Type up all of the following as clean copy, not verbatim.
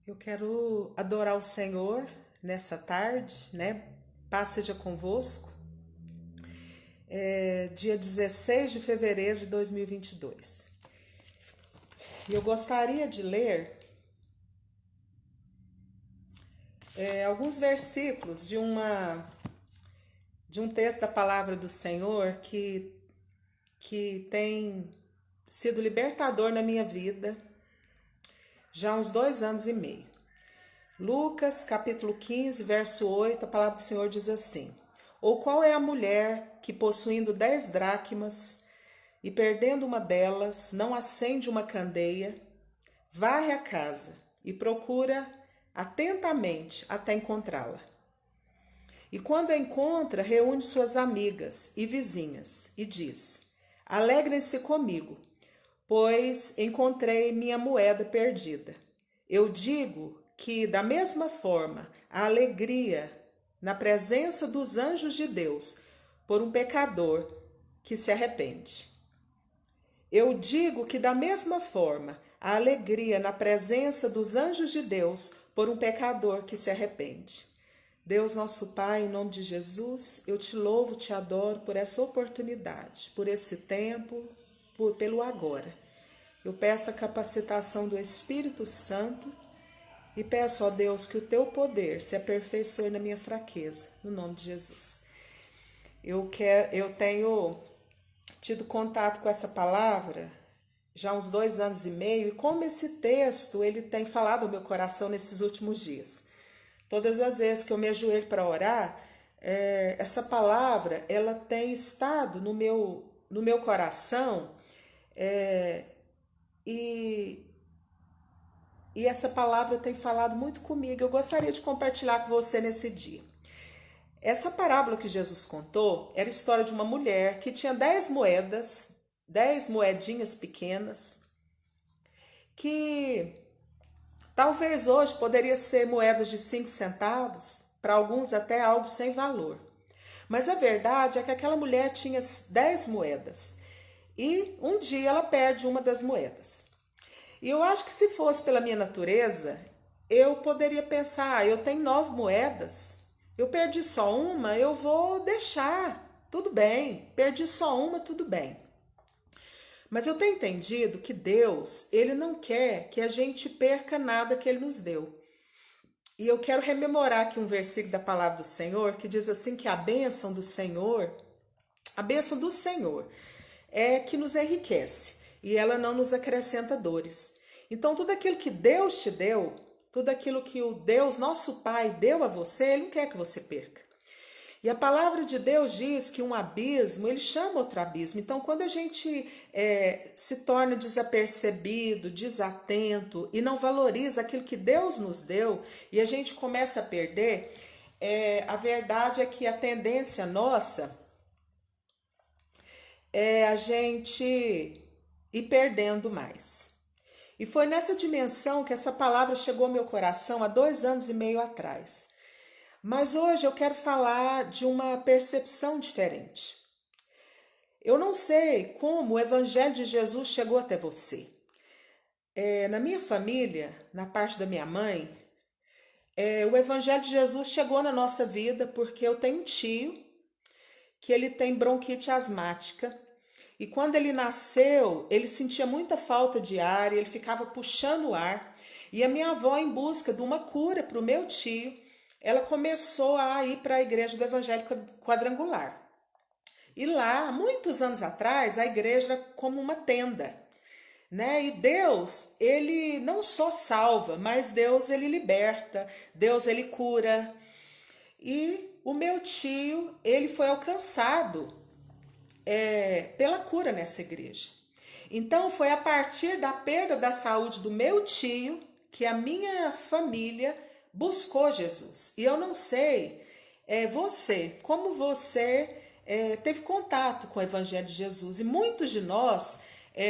Eu quero adorar o Senhor nessa tarde, né? Paz seja convosco. Dia 16 de fevereiro de 2022. E eu gostaria de ler alguns versículos de um texto da palavra do Senhor que tem sido libertador na minha vida já há uns 2 anos e meio. Lucas, capítulo 15, verso 8, a palavra do Senhor diz assim: Ou qual é a mulher que, possuindo 10 dracmas e perdendo uma delas, não acende uma candeia, varre a casa e procura atentamente até encontrá-la? E quando a encontra, reúne suas amigas e vizinhas e diz: Alegrem-se comigo, pois encontrei minha moeda perdida. Eu digo que, da mesma forma, a alegria na presença dos anjos de Deus por um pecador que se arrepende. Eu digo que, da mesma forma, a alegria na presença dos anjos de Deus por um pecador que se arrepende. Deus nosso Pai, em nome de Jesus, eu te louvo, te adoro por essa oportunidade, por esse tempo, pelo agora. Eu peço a capacitação do Espírito Santo e peço, ó Deus, que o teu poder se aperfeiçoe na minha fraqueza, no nome de Jesus. Eu tenho tido contato com essa palavra já há uns 2 anos e meio, e como esse texto ele tem falado ao meu coração nesses últimos dias. Todas as vezes que eu me ajoelho para orar, essa palavra ela tem estado no meu coração, e essa palavra tem falado muito comigo. Eu gostaria de compartilhar com você nesse dia. Essa parábola que Jesus contou era a história de uma mulher que tinha 10 moedas, 10 moedinhas pequenas, que talvez hoje poderia ser moedas de 5 centavos, para alguns até algo sem valor. Mas a verdade é que aquela mulher tinha 10 moedas e um dia ela perde uma das moedas. E eu acho que se fosse pela minha natureza, eu poderia pensar, eu tenho 9 moedas, eu perdi só uma, eu vou deixar, tudo bem, perdi só uma, tudo bem. Mas eu tenho entendido que Deus, ele não quer que a gente perca nada que ele nos deu. E eu quero rememorar aqui um versículo da palavra do Senhor, que diz assim que a bênção do Senhor é que nos enriquece e ela não nos acrescenta dores. Então, tudo aquilo que Deus te deu, tudo aquilo que o Deus, nosso Pai, deu a você, ele não quer que você perca. E a palavra de Deus diz que um abismo, ele chama outro abismo. Então, quando a gente se torna desapercebido, desatento e não valoriza aquilo que Deus nos deu e a gente começa a perder, a verdade é que a tendência nossa é a gente ir perdendo mais. E foi nessa dimensão que essa palavra chegou ao meu coração há 2 anos e meio atrás. Mas hoje eu quero falar de uma percepção diferente. Eu não sei como o Evangelho de Jesus chegou até você. Na minha família, na parte da minha mãe, o Evangelho de Jesus chegou na nossa vida porque eu tenho um tio que ele tem bronquite asmática. E quando ele nasceu, ele sentia muita falta de ar, e ele ficava puxando o ar. E a minha avó, em busca de uma cura para o meu tio, ela começou a ir para a igreja do Evangelho Quadrangular. E lá, muitos anos atrás, a igreja era como uma tenda, né? E Deus, ele não só salva, mas Deus, ele liberta, Deus, ele cura. E o meu tio, ele foi alcançado pela cura nessa igreja. Então, foi a partir da perda da saúde do meu tio que a minha família buscou Jesus. E eu não sei, como você teve contato com o Evangelho de Jesus. E muitos de nós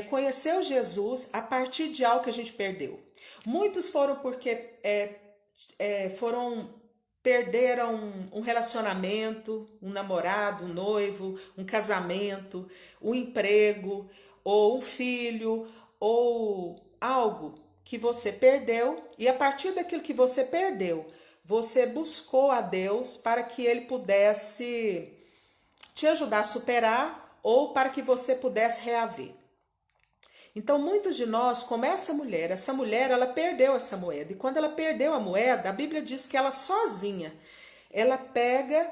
conheceu Jesus a partir de algo que a gente perdeu. Muitos foram porque perderam um relacionamento, um namorado, um noivo, um casamento, um emprego, ou um filho, ou algo que você perdeu e a partir daquilo que você perdeu, você buscou a Deus para que Ele pudesse te ajudar a superar ou para que você pudesse reaver. Então, muitos de nós, como essa mulher, ela perdeu essa moeda. E quando ela perdeu a moeda, a Bíblia diz que ela sozinha, ela pega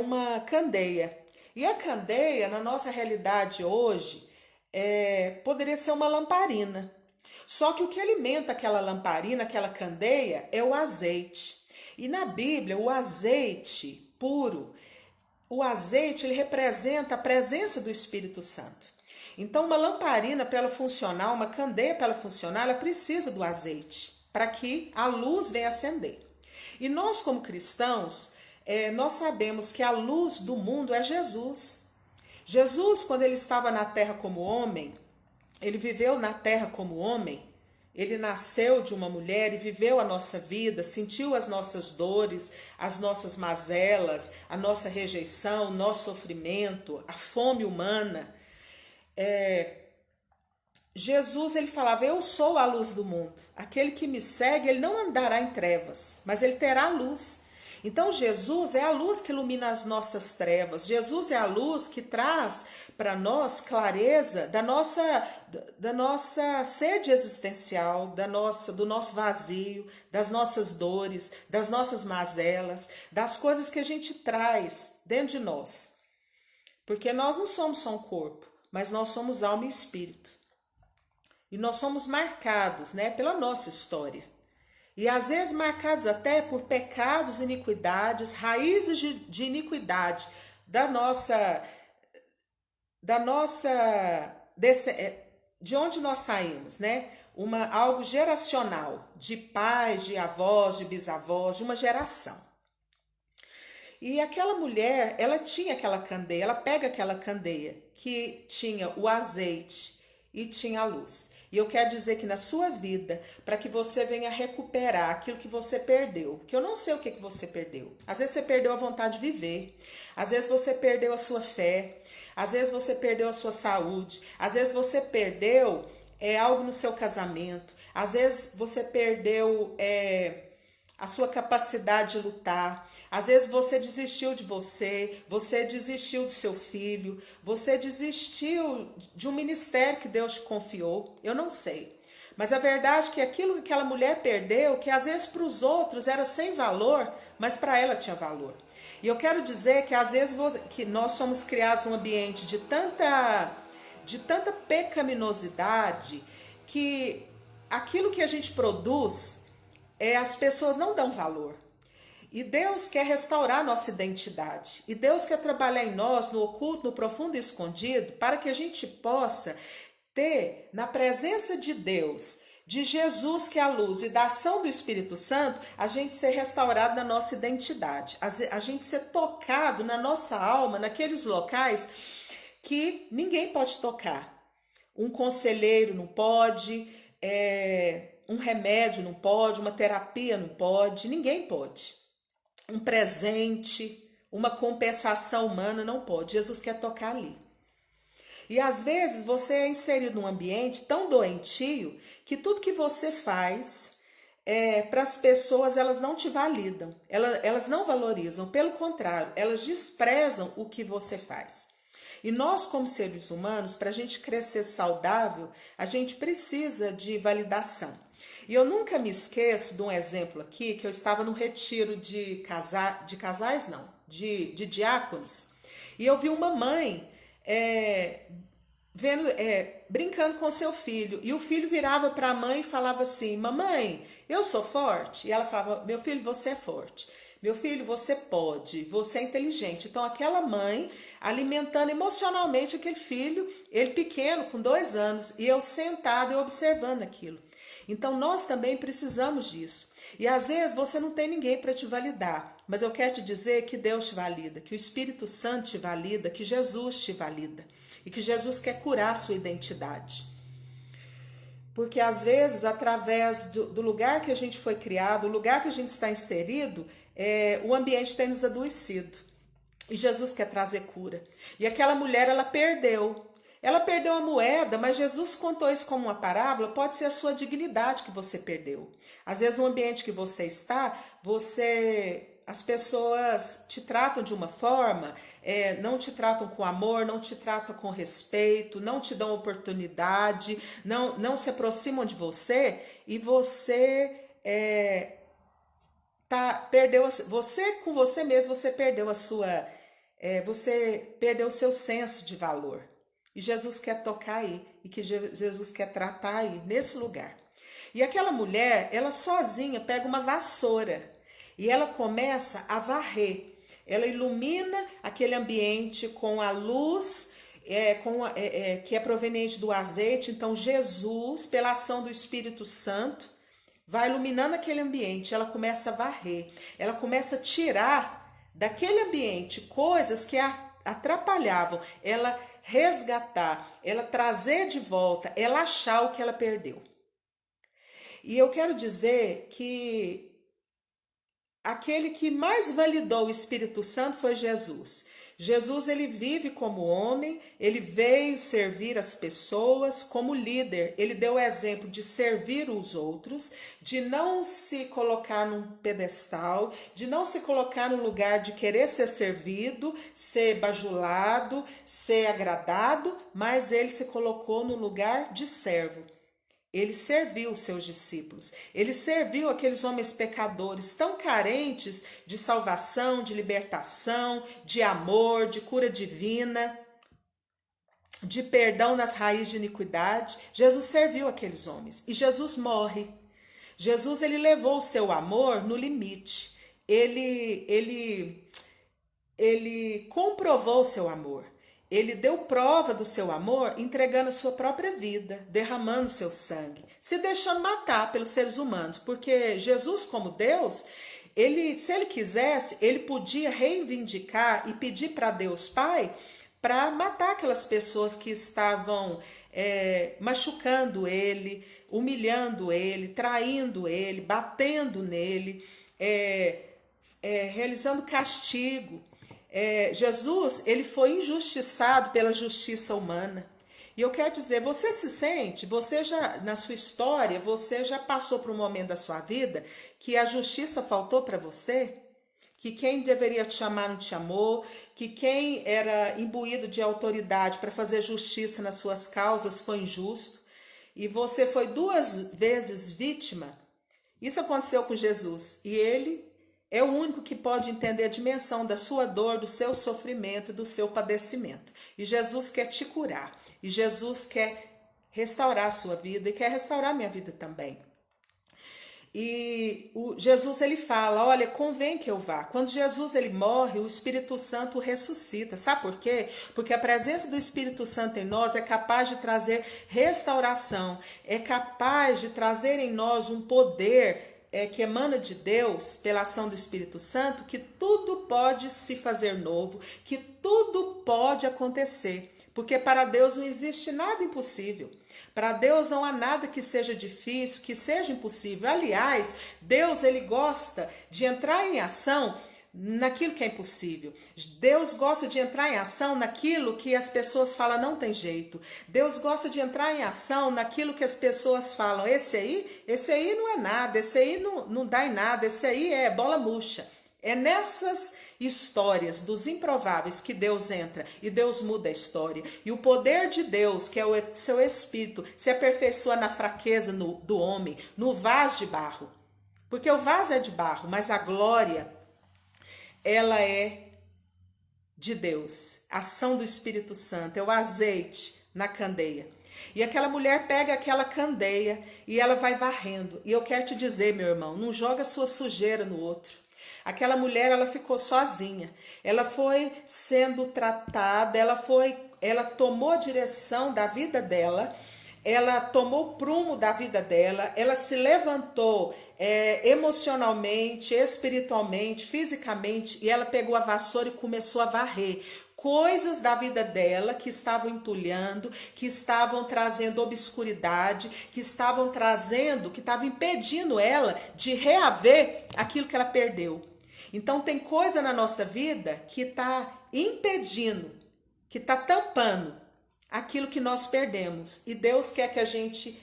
uma candeia. E a candeia, na nossa realidade hoje, poderia ser uma lamparina. Só que o que alimenta aquela lamparina, aquela candeia, é o azeite. E na Bíblia, o azeite puro, o azeite, ele representa a presença do Espírito Santo. Então, uma lamparina, para ela funcionar, uma candeia para ela funcionar, ela precisa do azeite, para que a luz venha acender. E nós, como cristãos, nós sabemos que a luz do mundo é Jesus. Jesus, quando ele estava na terra como homem, ele viveu na terra como homem, ele nasceu de uma mulher e viveu a nossa vida, sentiu as nossas dores, as nossas mazelas, a nossa rejeição, o nosso sofrimento, a fome humana. Jesus, ele falava, eu sou a luz do mundo. Aquele que me segue, ele não andará em trevas, mas ele terá luz. Então, Jesus é a luz que ilumina as nossas trevas. Jesus é a luz que traz para nós clareza da nossa sede existencial, do nosso vazio, das nossas dores, das nossas mazelas, das coisas que a gente traz dentro de nós. Porque nós não somos só um corpo, mas nós somos alma e espírito. E nós somos marcados, pela nossa história. E às vezes marcados até por pecados, iniquidades, raízes de iniquidade de onde nós saímos, algo geracional, de pais, de avós, de bisavós, de uma geração. E aquela mulher, ela tinha aquela candeia, ela pega aquela candeia que tinha o azeite e tinha a luz. E eu quero dizer que na sua vida, para que você venha recuperar aquilo que você perdeu, que eu não sei o que você perdeu. Às vezes você perdeu a vontade de viver, às vezes você perdeu a sua fé, às vezes você perdeu a sua saúde, às vezes você perdeu algo no seu casamento, às vezes você perdeu a sua capacidade de lutar. Às vezes você desistiu de você desistiu do seu filho, você desistiu de um ministério que Deus te confiou, eu não sei. Mas a verdade é que aquilo que aquela mulher perdeu, que às vezes para os outros era sem valor, mas para ela tinha valor. E eu quero dizer que às vezes que nós somos criados num ambiente de tanta pecaminosidade, que aquilo que a gente produz, as pessoas não dão valor. E Deus quer restaurar nossa identidade. E Deus quer trabalhar em nós, no oculto, no profundo e escondido, para que a gente possa ter, na presença de Deus, de Jesus, que é a luz, e da ação do Espírito Santo, a gente ser restaurado na nossa identidade. A gente ser tocado na nossa alma, naqueles locais que ninguém pode tocar. Um conselheiro não pode, um remédio não pode, uma terapia não pode, ninguém pode. Um presente, uma compensação humana não pode. Jesus quer tocar ali. E às vezes você é inserido num ambiente tão doentio que tudo que você faz para as pessoas, elas não te validam, elas não valorizam, pelo contrário, elas desprezam o que você faz. E nós, como seres humanos, para a gente crescer saudável, a gente precisa de validação. E eu nunca me esqueço de um exemplo aqui, que eu estava no retiro de diáconos, e eu vi uma mãe brincando com seu filho, e o filho virava para a mãe e falava assim, mamãe, eu sou forte? E ela falava, meu filho, você é forte. Meu filho, você pode, você é inteligente. Então, aquela mãe alimentando emocionalmente aquele filho, ele pequeno, com 2 anos, e eu sentada e observando aquilo. Então, nós também precisamos disso. E às vezes você não tem ninguém para te validar, mas eu quero te dizer que Deus te valida, que o Espírito Santo te valida, que Jesus te valida e que Jesus quer curar a sua identidade. Porque às vezes, através do lugar que a gente foi criado, o lugar que a gente está inserido, o ambiente tem nos adoecido. E Jesus quer trazer cura. E aquela mulher, ela perdeu. Ela perdeu a moeda, mas Jesus contou isso como uma parábola. Pode ser a sua dignidade que você perdeu. Às vezes no ambiente que você está, as pessoas te tratam de uma forma, não te tratam com amor, não te tratam com respeito, não te dão oportunidade, não se aproximam de você, e você você com você mesmo, você perdeu você perdeu o seu senso de valor. E Jesus quer tocar aí, e que Jesus quer tratar aí, nesse lugar. E aquela mulher, ela sozinha pega uma vassoura e ela começa a varrer. Ela ilumina aquele ambiente com a luz que é proveniente do azeite. Então Jesus, pela ação do Espírito Santo, vai iluminando aquele ambiente. Ela começa a varrer, ela começa a tirar daquele ambiente coisas que atrapalhavam, ela resgatar, ela trazer de volta, ela achar o que ela perdeu. E eu quero dizer que aquele que mais validou o Espírito Santo foi Jesus. Jesus, ele vive como homem, ele veio servir as pessoas como líder. Ele deu o exemplo de servir os outros, de não se colocar num pedestal, de não se colocar no lugar de querer ser servido, ser bajulado, ser agradado, mas ele se colocou no lugar de servo. Ele serviu os seus discípulos, ele serviu aqueles homens pecadores tão carentes de salvação, de libertação, de amor, de cura divina, de perdão nas raízes de iniquidade. Jesus serviu aqueles homens e Jesus morre. Jesus, ele levou o seu amor no limite, ele comprovou o seu amor. Ele deu prova do seu amor entregando a sua própria vida, derramando seu sangue, se deixando matar pelos seres humanos, porque Jesus, como Deus, se ele quisesse, ele podia reivindicar e pedir para Deus Pai para matar aquelas pessoas que estavam machucando ele, humilhando ele, traindo ele, batendo nele, realizando castigo. Jesus, ele foi injustiçado pela justiça humana. E eu quero dizer, você se sente, você já, na sua história, você já passou por um momento da sua vida que a justiça faltou para você? Que quem deveria te amar não te amou? Que quem era imbuído de autoridade para fazer justiça nas suas causas foi injusto? E você foi 2 vezes vítima? Isso aconteceu com Jesus. E ele é o único que pode entender a dimensão da sua dor, do seu sofrimento, do seu padecimento. E Jesus quer te curar. E Jesus quer restaurar a sua vida e quer restaurar a minha vida também. E Jesus, ele fala, olha, convém que eu vá. Quando Jesus, ele morre, o Espírito Santo ressuscita. Sabe por quê? Porque a presença do Espírito Santo em nós é capaz de trazer restauração, é capaz de trazer em nós um poder que emana de Deus pela ação do Espírito Santo, que tudo pode se fazer novo, que tudo pode acontecer, porque para Deus não existe nada impossível. Para Deus não há nada que seja difícil, que seja impossível. Aliás, Deus, ele gosta de entrar em ação naquilo que é impossível. Deus gosta de entrar em ação naquilo que as pessoas falam não tem jeito. Deus gosta de entrar em ação naquilo que as pessoas falam, esse aí não é nada, esse aí não dá em nada, esse aí é bola murcha. É nessas histórias dos improváveis que Deus entra e Deus muda a história. E o poder de Deus, que é o seu Espírito, se aperfeiçoa na fraqueza do homem, no vaso de barro. Porque o vaso é de barro, mas a glória, ela é de Deus. A ação do Espírito Santo, é o azeite na candeia. E aquela mulher pega aquela candeia e ela vai varrendo. E eu quero te dizer, meu irmão, não joga sua sujeira no outro. Aquela mulher, ela ficou sozinha. Ela foi sendo tratada, ela tomou a direção da vida dela, ela tomou o prumo da vida dela, ela se levantou emocionalmente, espiritualmente, fisicamente, e ela pegou a vassoura e começou a varrer coisas da vida dela que estavam entulhando, que estavam trazendo obscuridade, que estavam impedindo ela de reaver aquilo que ela perdeu. Então tem coisa na nossa vida que está impedindo, que está tampando aquilo que nós perdemos. E Deus quer que a gente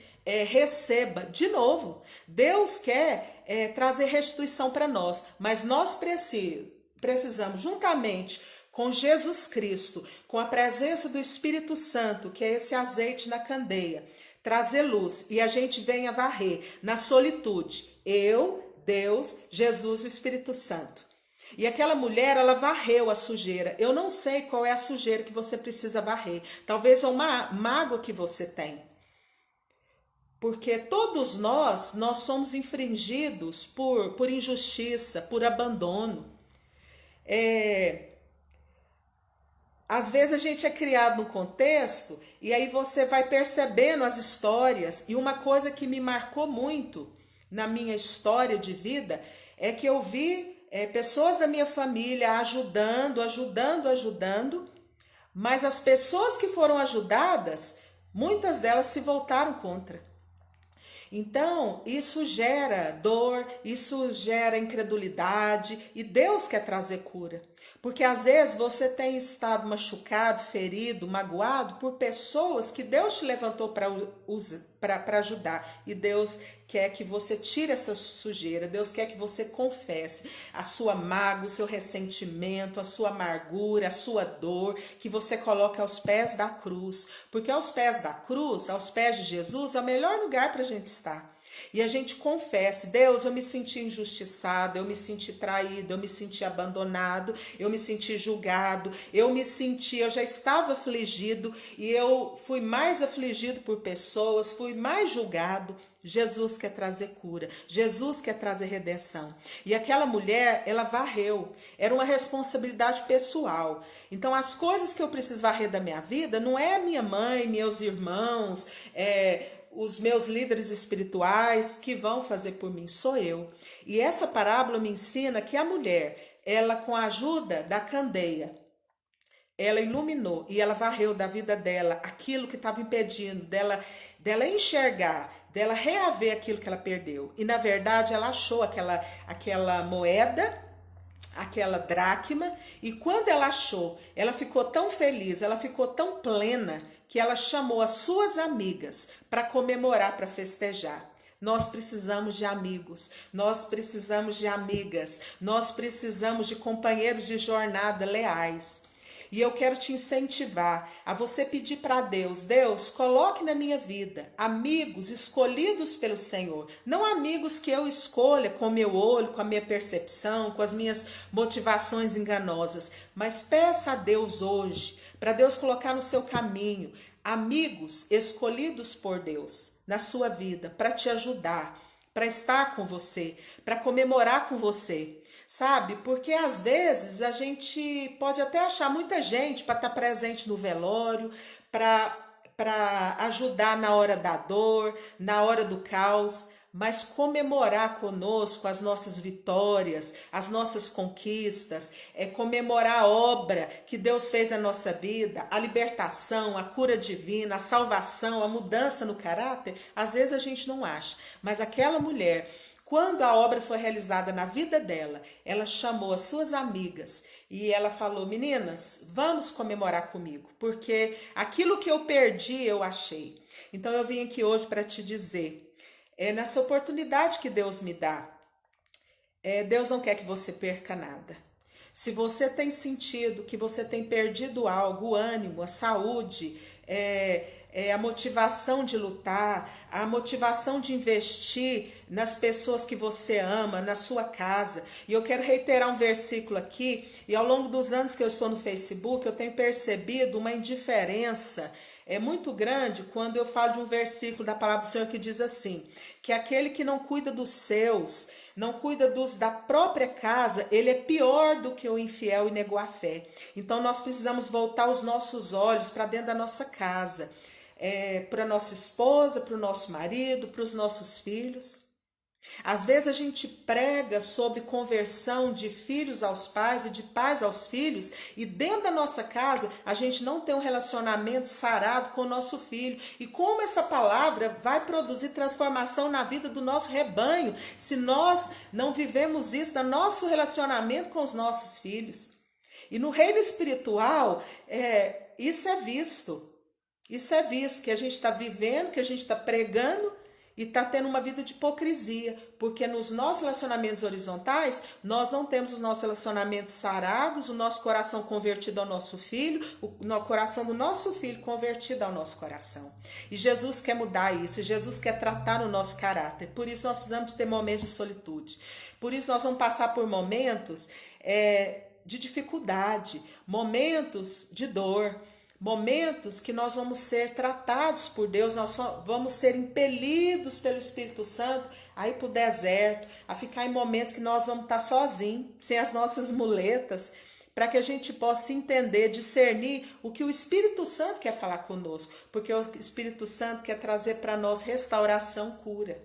receba de novo. Deus quer trazer restituição para nós, mas nós precisamos, juntamente com Jesus Cristo, com a presença do Espírito Santo, que é esse azeite na candeia, trazer luz, e a gente venha varrer na solitude. Eu, Deus, Jesus e o Espírito Santo. E aquela mulher, ela varreu a sujeira. Eu não sei qual é a sujeira que você precisa varrer. Talvez é uma mágoa que você tem. Porque todos nós somos infringidos por injustiça, por abandono. Às vezes a gente é criado no contexto e aí você vai percebendo as histórias. E uma coisa que me marcou muito na minha história de vida é que eu vi pessoas da minha família ajudando, mas as pessoas que foram ajudadas, muitas delas se voltaram contra. Então, isso gera dor, isso gera incredulidade, e Deus quer trazer cura. Porque às vezes você tem estado machucado, ferido, magoado por pessoas que Deus te levantou para ajudar. E Deus quer que você tire essa sujeira, Deus quer que você confesse a sua mágoa, o seu ressentimento, a sua amargura, a sua dor, que você coloque aos pés da cruz. Porque aos pés da cruz, aos pés de Jesus, é o melhor lugar para a gente estar. E a gente confesse: Deus, eu me senti injustiçado, eu me senti traído, eu me senti abandonado, eu me senti julgado, eu já estava afligido e eu fui mais afligido por pessoas, fui mais julgado. Jesus quer trazer cura, Jesus quer trazer redenção. E aquela mulher, ela varreu, era uma responsabilidade pessoal. Então as coisas que eu preciso varrer da minha vida não é minha mãe, meus irmãos, os meus líderes espirituais que vão fazer por mim, sou eu. E essa parábola me ensina que a mulher, ela com a ajuda da candeia, ela iluminou e ela varreu da vida dela aquilo que estava impedindo dela enxergar, dela reaver aquilo que ela perdeu. E na verdade ela achou aquela moeda, aquela dracma, e quando ela achou, ela ficou tão feliz, ela ficou tão plena, que ela chamou as suas amigas para comemorar, para festejar. Nós precisamos de amigos, nós precisamos de amigas, nós precisamos de companheiros de jornada leais. E eu quero te incentivar a você pedir para Deus: Deus, coloque na minha vida amigos escolhidos pelo Senhor. Não amigos que eu escolha com o meu olho, com a minha percepção, com as minhas motivações enganosas. Mas peça a Deus hoje, para Deus colocar no seu caminho amigos escolhidos por Deus na sua vida, para te ajudar, para estar com você, para comemorar com você. Sabe? Porque às vezes a gente pode até achar muita gente para estar presente no velório, para ajudar na hora da dor, na hora do caos, mas comemorar conosco as nossas vitórias, as nossas conquistas, comemorar a obra que Deus fez na nossa vida, a libertação, a cura divina, a salvação, a mudança no caráter, às vezes a gente não acha. Mas aquela mulher, quando a obra foi realizada na vida dela, ela chamou as suas amigas e ela falou: meninas, vamos comemorar comigo, porque aquilo que eu perdi eu achei. Então eu vim aqui hoje para te dizer, nessa oportunidade que Deus me dá, Deus não quer que você perca nada. Se você tem sentido que você tem perdido algo, o ânimo, a saúde, a motivação de lutar, a motivação de investir nas pessoas que você ama, na sua casa. E eu quero reiterar um versículo aqui, e ao longo dos anos que eu estou no Facebook, eu tenho percebido uma indiferença muito grande quando eu falo de um versículo da palavra do Senhor que diz assim, que aquele que não cuida dos seus, não cuida da própria casa, ele é pior do que o infiel e negou a fé. Então nós precisamos voltar os nossos olhos para dentro da nossa casa, para a nossa esposa, para o nosso marido, para os nossos filhos. Às vezes a gente prega sobre conversão de filhos aos pais e de pais aos filhos, e dentro da nossa casa a gente não tem um relacionamento sarado com o nosso filho. E como essa palavra vai produzir transformação na vida do nosso rebanho, se nós não vivemos isso no nosso relacionamento com os nossos filhos? E no reino espiritual, isso é visto. Isso é visto, que a gente está vivendo, que a gente está pregando e está tendo uma vida de hipocrisia, porque nos nossos relacionamentos horizontais, nós não temos os nossos relacionamentos sarados, o nosso coração convertido ao nosso filho, o coração do nosso filho convertido ao nosso coração. E Jesus quer mudar isso, Jesus quer tratar o nosso caráter, por isso nós precisamos de ter momentos de solitude, por isso nós vamos passar por momentos de dificuldade, momentos de dor, momentos que nós vamos ser tratados por Deus, nós vamos ser impelidos pelo Espírito Santo a ir para o deserto, a ficar em momentos que nós vamos estar sozinhos, sem as nossas muletas, para que a gente possa entender, discernir o que o Espírito Santo quer falar conosco, porque o Espírito Santo quer trazer para nós restauração, cura.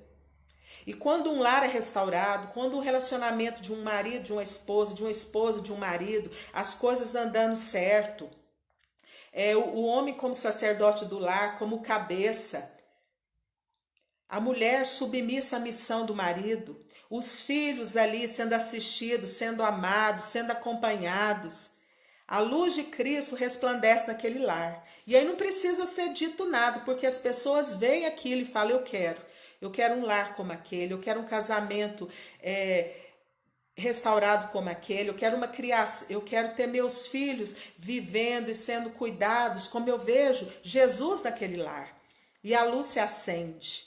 E quando um lar é restaurado, quando o relacionamento de um marido, de uma esposa, de um marido, as coisas andando certo, o homem como sacerdote do lar, como cabeça, a mulher submissa à missão do marido, os filhos ali sendo assistidos, sendo amados, sendo acompanhados. A luz de Cristo resplandece naquele lar. E aí não precisa ser dito nada, porque as pessoas veem aquilo e falam, eu quero um lar como aquele, eu quero um casamento restaurado como aquele, eu quero uma criação, eu quero ter meus filhos vivendo e sendo cuidados, como eu vejo Jesus naquele lar. E a luz se acende.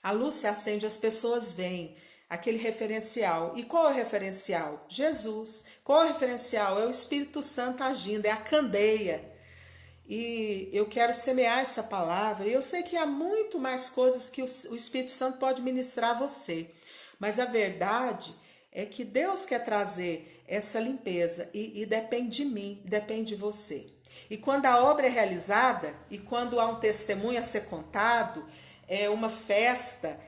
A luz se acende, as pessoas veem aquele referencial. E qual é o referencial? Jesus. Qual é o referencial? É o Espírito Santo agindo, é a candeia. E eu quero semear essa palavra. E eu sei que há muito mais coisas que o Espírito Santo pode ministrar a você. Mas a verdade é que Deus quer trazer essa limpeza e depende de mim, depende de você. E quando a obra é realizada e quando há um testemunho a ser contado, uma festa,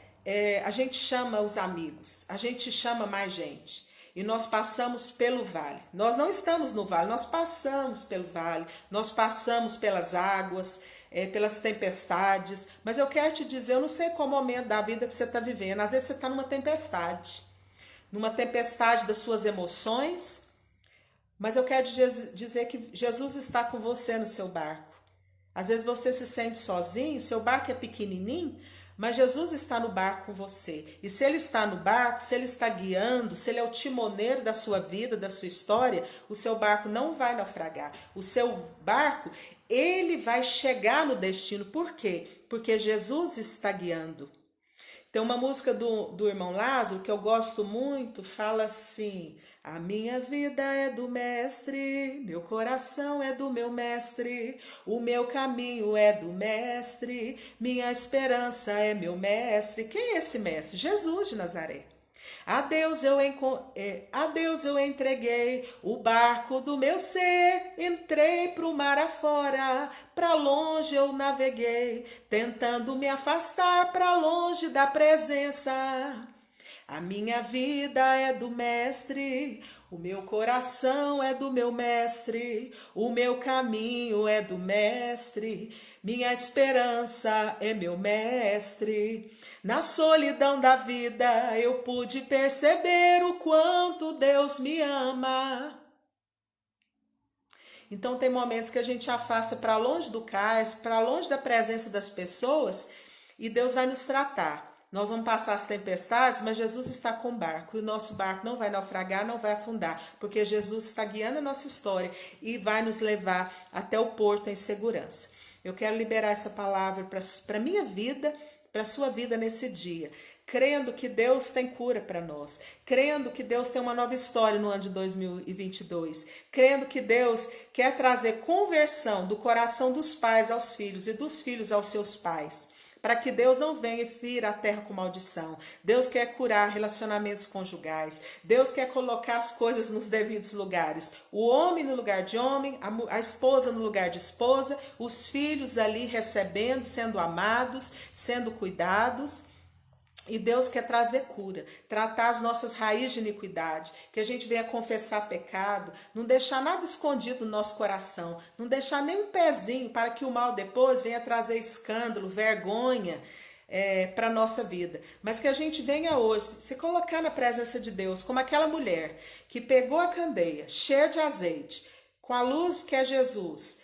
a gente chama os amigos, a gente chama mais gente. E nós passamos pelo vale. Nós não estamos no vale, nós passamos pelo vale, nós passamos pelas águas, pelas tempestades. Mas eu quero te dizer, eu não sei qual momento da vida que você está vivendo. Às vezes você está numa tempestade das suas emoções, mas eu quero dizer que Jesus está com você no seu barco. Às vezes você se sente sozinho, seu barco é pequenininho, mas Jesus está no barco com você. E se Ele está no barco, se Ele está guiando, se Ele é o timoneiro da sua vida, da sua história, o seu barco não vai naufragar. O seu barco, ele vai chegar no destino. Por quê? Porque Jesus está guiando. Tem uma música do irmão Lázaro que eu gosto muito, fala assim: a minha vida é do mestre, meu coração é do meu mestre, o meu caminho é do mestre, minha esperança é meu mestre. Quem é esse mestre? Jesus de Nazaré. A Deus eu entreguei o barco do meu ser, entrei pro mar afora, pra longe eu naveguei, tentando me afastar pra longe da presença. A minha vida é do mestre, o meu coração é do meu mestre, o meu caminho é do mestre, minha esperança é meu mestre. Na solidão da vida eu pude perceber o quanto Deus me ama. Então tem momentos que a gente afasta para longe do cais, para longe da presença das pessoas, e Deus vai nos tratar. Nós vamos passar as tempestades, mas Jesus está com o barco. E o nosso barco não vai naufragar, não vai afundar, porque Jesus está guiando a nossa história e vai nos levar até o porto em segurança. Eu quero liberar essa palavra para a minha vida, para a sua vida nesse dia. Crendo que Deus tem cura para nós. Crendo que Deus tem uma nova história no ano de 2022. Crendo que Deus quer trazer conversão do coração dos pais aos filhos e dos filhos aos seus pais, para que Deus não venha e fira a terra com maldição. Deus quer curar relacionamentos conjugais. Deus quer colocar as coisas nos devidos lugares. O homem no lugar de homem, a esposa no lugar de esposa, os filhos ali recebendo, sendo amados, sendo cuidados. E Deus quer trazer cura, tratar as nossas raízes de iniquidade, que a gente venha confessar pecado, não deixar nada escondido no nosso coração, não deixar nem um pezinho para que o mal depois venha trazer escândalo, vergonha para a nossa vida. Mas que a gente venha hoje se colocar na presença de Deus, como aquela mulher que pegou a candeia cheia de azeite, com a luz que é Jesus,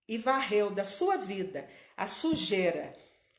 e varreu da sua vida a sujeira,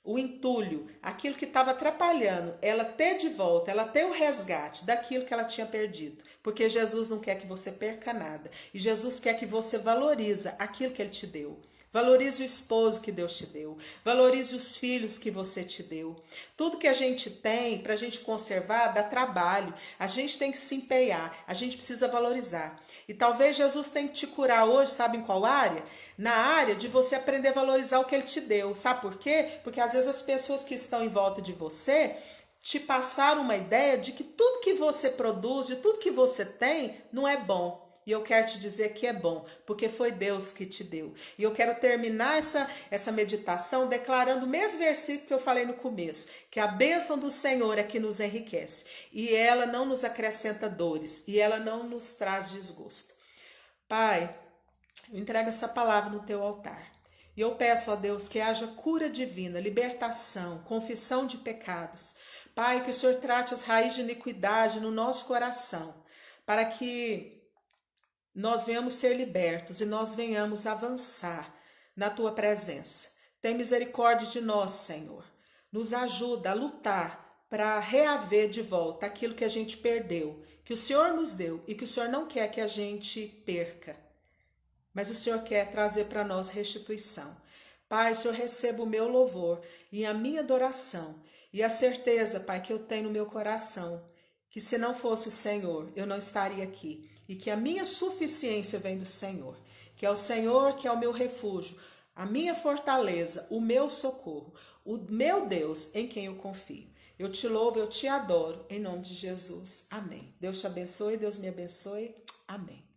o entulho, aquilo que estava atrapalhando ela ter de volta, ela ter o resgate daquilo que ela tinha perdido. Porque Jesus não quer que você perca nada. E Jesus quer que você valorize aquilo que ele te deu. Valorize o esposo que Deus te deu. Valorize os filhos que você te deu. Tudo que a gente tem, para a gente conservar, dá trabalho. A gente tem que se empenhar. A gente precisa valorizar. E talvez Jesus tenha que te curar hoje, sabe em qual área? Na área de você aprender a valorizar o que ele te deu. Sabe por quê? Porque às vezes as pessoas que estão em volta de você te passaram uma ideia de que tudo que você produz, de tudo que você tem, não é bom. E eu quero te dizer que é bom, porque foi Deus que te deu. E eu quero terminar essa meditação declarando o mesmo versículo que eu falei no começo, que a bênção do Senhor é que nos enriquece, e ela não nos acrescenta dores, e ela não nos traz desgosto. Pai, eu entrego essa palavra no teu altar. E eu peço a Deus que haja cura divina, libertação, confissão de pecados. Pai, que o Senhor trate as raízes de iniquidade no nosso coração, para que nós venhamos ser libertos e nós venhamos avançar na tua presença. Tem misericórdia de nós, Senhor. Nos ajuda a lutar para reaver de volta aquilo que a gente perdeu, que o Senhor nos deu e que o Senhor não quer que a gente perca. Mas o Senhor quer trazer para nós restituição. Pai, o Senhor receba o meu louvor e a minha adoração e a certeza, Pai, que eu tenho no meu coração, que se não fosse o Senhor, eu não estaria aqui. E que a minha suficiência vem do Senhor, que é o Senhor que é o meu refúgio, a minha fortaleza, o meu socorro, o meu Deus em quem eu confio. Eu te louvo, eu te adoro, em nome de Jesus. Amém. Deus te abençoe, Deus me abençoe. Amém.